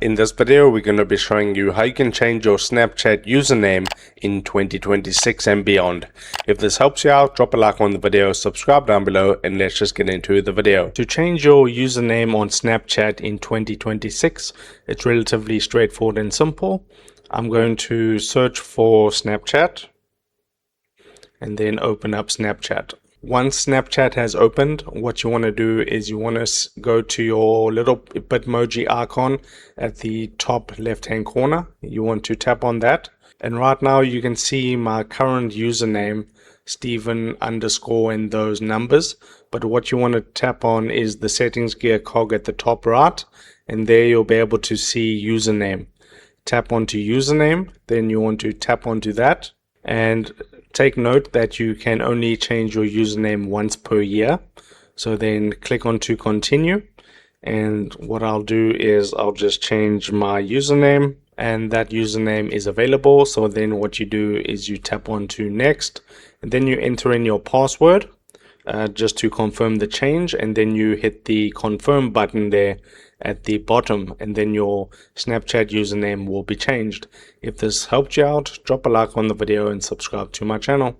In this video, we're going to be showing you how you can change your Snapchat username in 2026 and beyond. If this helps you out, drop a like on the video, subscribe down below, and let's just get into the video. To change your username on Snapchat in 2026, it's relatively straightforward and simple. I'm going to search for Snapchat and then open up Snapchat. Once Snapchat has opened, what you want to do is you want to go to your little Bitmoji icon at the top left hand corner. You want to tap on that, and right now you can see my current username, Stephen _ and those numbers. But what you want to tap on is the settings gear cog at the top right, and there you'll be able to see username. Tap onto username, then you want to tap onto that, and take note that you can only change your username once per year. So then click on to continue, and what I'll do is I'll just change my username, and that username is available. So then what you do is you tap on to next, and then you enter in your password just to confirm the change, and then you hit the confirm button there at the bottom, and then your Snapchat username will be changed. If this helped you out, drop a like on the video and subscribe to my channel.